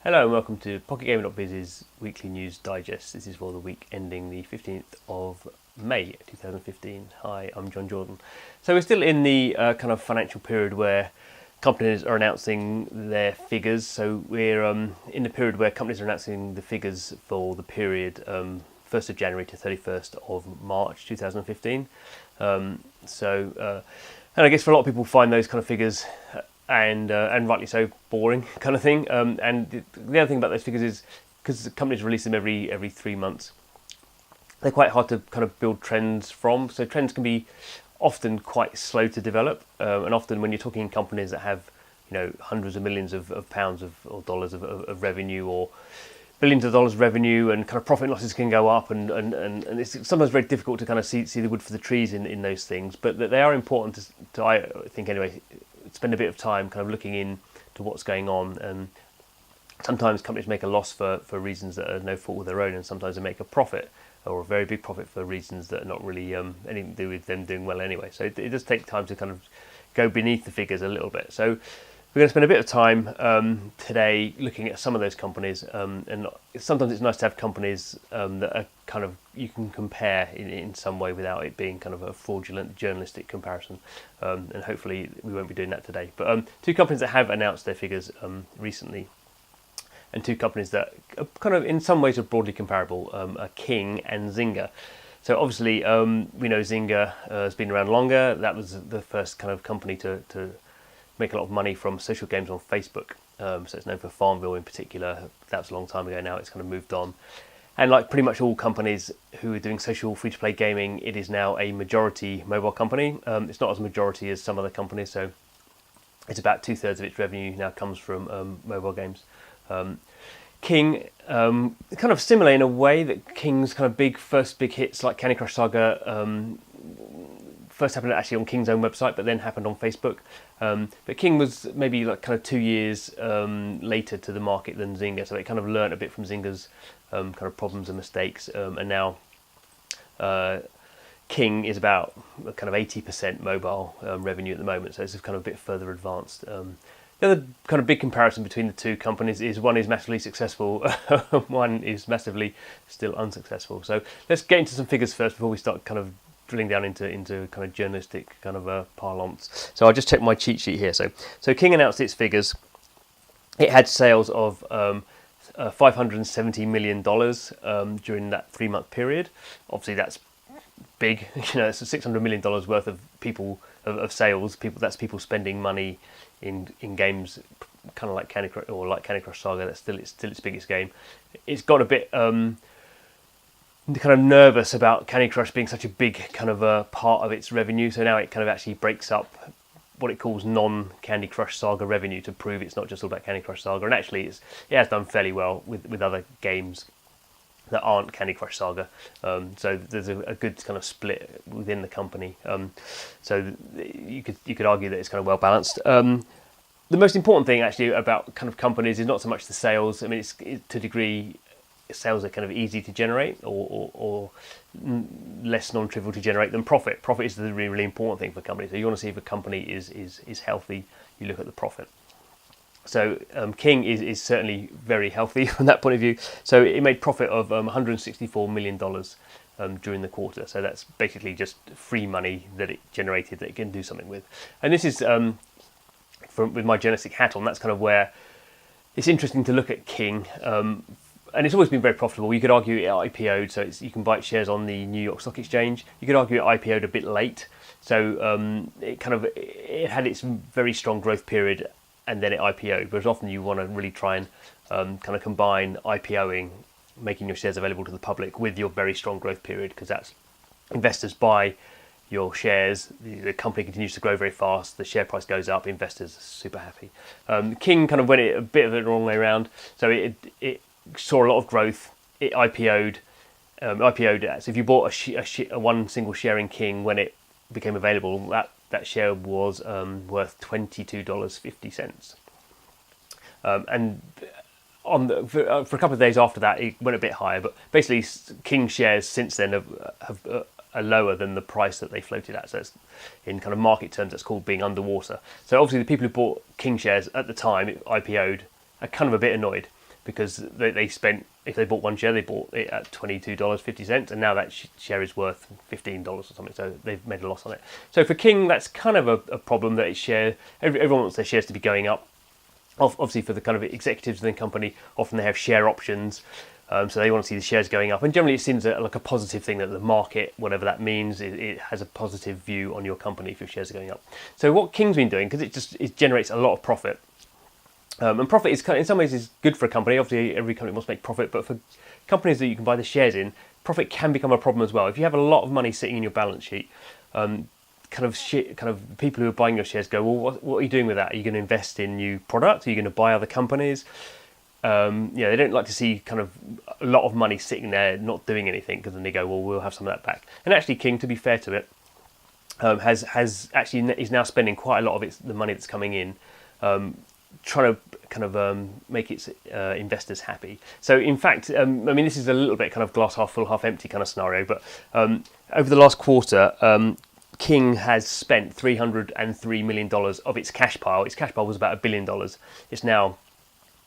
Hello and welcome to PocketGamer.biz's weekly news digest. This is for the week ending the 15th of May 2015. Hi, I'm Jon Jordan. So we're still in the kind of financial period where companies are announcing their figures. So we're in the period where companies are announcing the figures for the period 1st of January to 31st of March 2015. And I guess for a lot of people find those kind of figures and rightly so, boring kind of thing. And the other thing about those figures is because companies release them every 3 months, they're quite hard to kind of build trends from. So trends can be often quite slow to develop, and often when you're talking companies that have hundreds of millions of pounds or dollars of revenue, or billions of dollars of revenue, and kind of profit and losses can go up, and it's sometimes very difficult to kind of see the wood for the trees in those things. But they are important to I think anyway, spend a bit of time kind of looking into what's going on. And sometimes companies make a loss for reasons that are no fault of their own, and sometimes they make a profit or a very big profit for reasons that are not really anything to do with them doing well anyway. So it does take time to kind of go beneath the figures a little bit. So we're going to spend a bit of time today looking at some of those companies, and sometimes it's nice to have companies that are kind of you can compare in some way without it being kind of a fraudulent journalistic comparison, and hopefully we won't be doing that today. But two companies that have announced their figures recently, and two companies that are kind of in some ways are broadly comparable, are King and Zynga. So obviously we know Zynga has been around longer. That was the first kind of company to make a lot of money from social games on Facebook. So it's known for Farmville in particular. That was a long time ago now. It's kind of moved on. And like pretty much all companies who are doing social free-to-play gaming, it is now a majority mobile company. It's not as majority as some other companies, so it's about 2/3 of its revenue now comes from mobile games. King, kind of similar in a way that King's kind of first big hits like Candy Crush Saga first happened actually on King's own website, but then happened on Facebook. But King was maybe like kind of 2 years later to the market than Zynga, so it kind of learnt a bit from Zynga's kind of problems and mistakes. And now King is about kind of 80% mobile revenue at the moment, so it's kind of a bit further advanced. The other kind of big comparison between the two companies is one is massively successful, one is massively still unsuccessful. So let's get into some figures first before we start kind of drilling down into kind of journalistic kind of parlance. So I'll just check my cheat sheet here. So King announced its figures. It had sales of $570 million during that 3-month period. Obviously that's big. It's $600 million worth of sales. That's people spending money in games, kind of like Candy Crush or like Candy Crush Saga. That's still its biggest game. It's got a bit kind of nervous about Candy Crush being such a big kind of part of its revenue. So now it kind of actually breaks up what it calls non-Candy Crush Saga revenue to prove it's not just all about Candy Crush Saga. And actually it has done fairly well with other games that aren't Candy Crush Saga. So there's a good kind of split within the company. So you could argue that it's kind of well balanced. The most important thing actually about kind of companies is not so much the sales. I mean, it's to a degree, sales are kind of easy to generate or less non-trivial to generate than profit. Profit is the really, really important thing for companies. So you want to see if a company is healthy, you look at the profit. So King is certainly very healthy from that point of view. So it made profit of $164 million during the quarter. So that's basically just free money that it generated that it can do something with. And this is, with my journalistic hat on, that's kind of where it's interesting to look at King. And it's always been very profitable. You could argue it IPO'd, so you can buy shares on the New York Stock Exchange. You could argue it IPO'd a bit late. So it had its very strong growth period and then it IPO'd, whereas often you want to really try and kind of combine IPOing, making your shares available to the public, with your very strong growth period, because that's investors buy your shares, the company continues to grow very fast, the share price goes up, investors are super happy. King kind of went it a bit of the wrong way around, so it saw a lot of growth, it IPO'd. So if you bought a one single share in King when it became available, that share was worth $22.50. And for a couple of days after that, it went a bit higher. But basically, King shares since then are lower than the price that they floated at. So it's, in kind of market terms, that's called being underwater. So obviously, the people who bought King shares at the time it IPO'd are kind of a bit annoyed. because they spent, if they bought one share, they bought it at $22.50, and now that share is worth $15 or something, so they've made a loss on it. So for King, that's kind of a problem, that its share, everyone wants their shares to be going up. Obviously for the kind of executives in the company, often they have share options, so they want to see the shares going up, and generally it seems like a positive thing that the market, whatever that means, it has a positive view on your company if your shares are going up. So what King's been doing, because it generates a lot of profit, and profit is in some ways is good for a company. Obviously every company wants to make profit, but for companies that you can buy the shares in, profit can become a problem as well. If you have a lot of money sitting in your balance sheet, kind of people who are buying your shares go, well, what are you doing with that? Are you going to invest in new products? Are you going to buy other companies? They don't like to see kind of a lot of money sitting there not doing anything, because then they go, well, we'll have some of that back. And actually King, to be fair to it, is now spending quite a lot of the money that's coming in, trying to kind of make its investors happy. So in fact, this is a little bit kind of glass half full, half empty kind of scenario, but over the last quarter, King has spent $303 million of its cash pile. Its cash pile was about $1 billion. It's now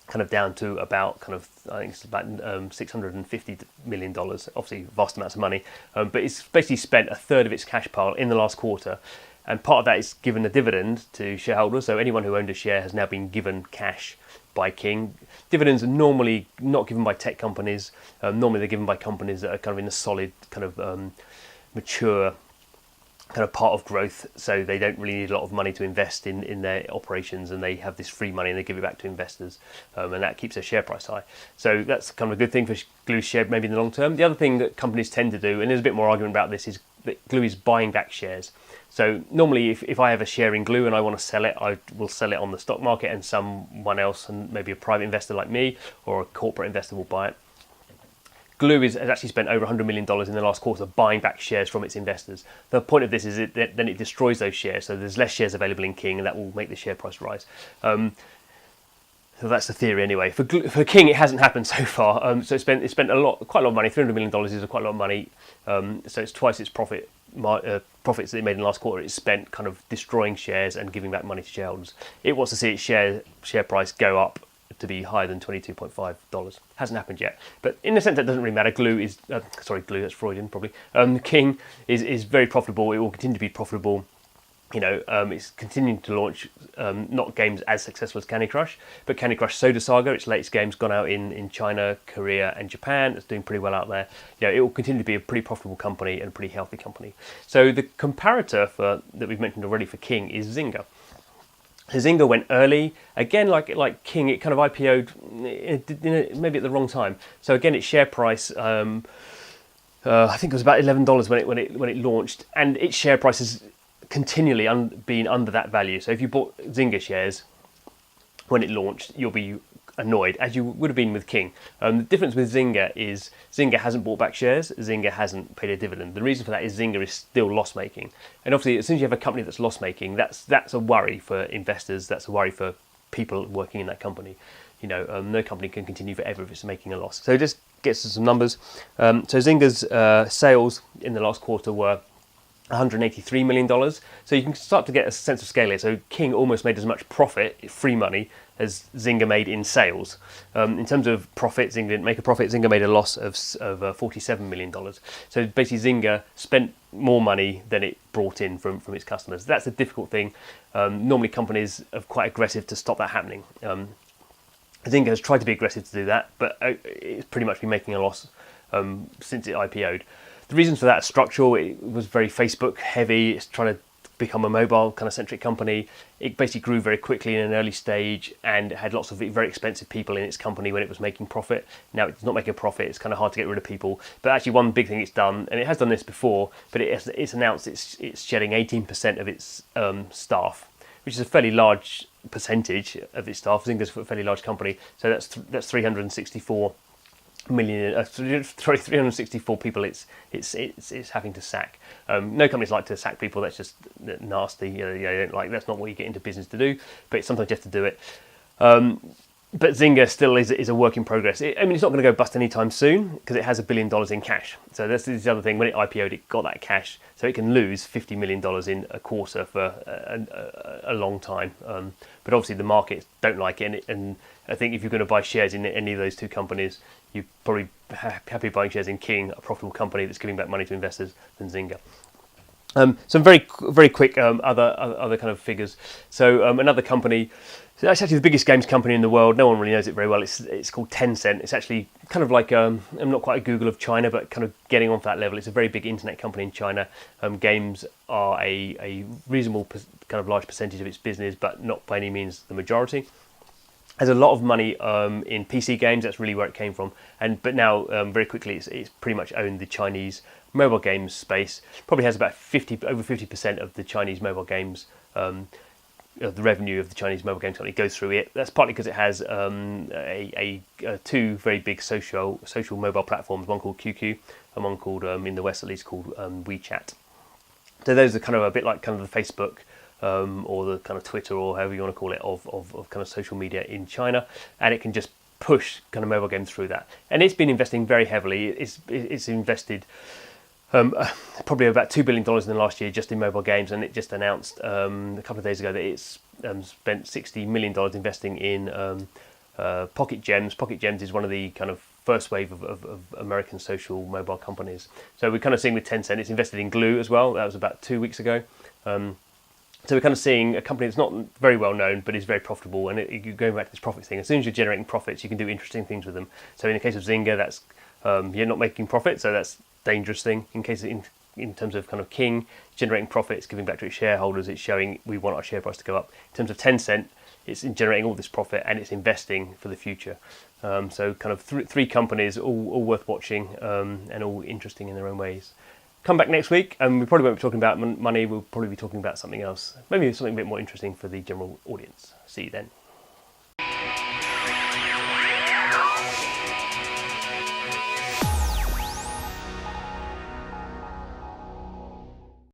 kind of down to about I think it's about $650 million. Obviously, vast amounts of money, but it's basically spent a third of its cash pile in the last quarter. And part of that is given a dividend to shareholders. So anyone who owned a share has now been given cash by King. Dividends are normally not given by tech companies. Normally they're given by companies that are kind of in a solid kind of mature kind of part of growth. So they don't really need a lot of money to invest in their operations, and they have this free money and they give it back to investors, and that keeps their share price high. So that's kind of a good thing for Glue's share maybe in the long term. The other thing that companies tend to do, and there's a bit more argument about this, is that Glue is buying back shares. So normally if I have a share in Glue and I want to sell it, I will sell it on the stock market, and someone else, and maybe a private investor like me or a corporate investor, will buy it. Glue has actually spent over $100 million in the last quarter buying back shares from its investors. The point of this is that then it destroys those shares, so there's less shares available in King, and that will make the share price rise. So that's the theory anyway. For King, it hasn't happened so far. So it spent quite a lot of money. $300 million is quite a lot of money. So it's twice its profits that it made in the last quarter. It's spent kind of destroying shares and giving back money to shareholders. It wants to see its share price go up to be higher than $22.5. Hasn't happened yet, but in a sense that doesn't really matter. Glue, that's Freudian probably. King is very profitable. It will continue to be profitable. It's continuing to launch not games as successful as Candy Crush, but Candy Crush Soda Saga, its latest game's gone out in China, Korea and Japan. It's doing pretty well out there. It will continue to be a pretty profitable company and a pretty healthy company. So the comparator that we've mentioned already for King is Zynga. So Zynga went early. Again, like King, it kind of IPO'd maybe at the wrong time. So again, its share price, I think it was about $11 when it launched, and its share price has continually been under that value. So if you bought Zynga shares when it launched, you'll be annoyed, as you would have been with King. The difference with Zynga is Zynga hasn't bought back shares, Zynga hasn't paid a dividend. The reason for that is Zynga is still loss-making. And obviously, as soon as you have a company that's loss-making, that's a worry for investors, that's a worry for people working in that company. No company can continue forever if it's making a loss. So just gets to some numbers. So Zynga's sales in the last quarter were $183 million. So you can start to get a sense of scale here. So King almost made as much profit, free money, as Zynga made in sales. In terms of profit, Zynga didn't make a profit. Zynga made a loss of $47 million. So basically Zynga spent more money than it brought in from its customers. That's a difficult thing. Normally companies are quite aggressive to stop that happening. Zynga has tried to be aggressive to do that, but it's pretty much been making a loss since it IPO'd. The reasons for that are structural. It was very Facebook heavy. It's trying to become a mobile kind of centric company. It basically grew very quickly in an early stage and had lots of very expensive people in its company when it was making profit. Now it's not making a profit. It's kind of hard to get rid of people. But actually one big thing it's done, and it has done this before, but it's announced it's shedding 18% of its staff, which is a fairly large percentage of its staff. Zynga's a fairly large company. So that's 364 people it's having to sack. No companies like to sack people. That's just nasty. Don't like. That's not what you get into business to do. But sometimes you have to do it. But Zynga still is a work in progress. It's not going to go bust anytime soon because it has $1 billion in cash. So this is the other thing. When it IPO'd, it got that cash, so it can lose $50 million in a quarter for a long time. But obviously the markets don't like it, and I think if you're going to buy shares in any of those two companies, you're probably happy buying shares in King, a profitable company that's giving back money to investors, than Zynga. Some very quick other kind of figures. So another company. So that's actually the biggest games company in the world. No one really knows it very well. It's called Tencent. It's actually kind of like I'm not quite a Google of China, but kind of getting onto that level. It's a very big internet company in China. Games are a reasonable kind of large percentage of its business, but not by any means the majority. There's a lot of money in PC games. That's really where it came from. But now very quickly, it's pretty much owned the Chinese mobile games space. Probably has about over 50% of the Chinese mobile games. The revenue of the Chinese mobile games company goes through it. That's partly because it has two very big social mobile platforms, one called QQ and one called, in the West at least, called WeChat. So those are kind of a bit like kind of the Facebook or the kind of Twitter or however you want to call it of kind of social media in China, and it can just push kind of mobile games through that. And it's been investing very heavily. It's invested probably about $2 billion in the last year just in mobile games, and it just announced a couple of days ago that it's spent $60 million investing in Pocket Gems. Pocket Gems is one of the kind of first wave of American social mobile companies. So we're kind of seeing with Tencent, it's invested in Glue as well. That was about 2 weeks ago. So we're kind of seeing a company that's not very well known, but is very profitable. And going back to this profit thing, as soon as you're generating profits, you can do interesting things with them. So in the case of Zynga, that's you're not making profit, so that's dangerous thing. In terms of kind of King, generating profits, giving back to its shareholders, it's showing we want our share price to go up. In terms of Tencent, it's generating all this profit and it's investing for the future. So kind of three companies, all worth watching and all interesting in their own ways. Come back next week, and we probably won't be talking about money. We'll probably be talking about something else, maybe something a bit more interesting for the general audience. See you then.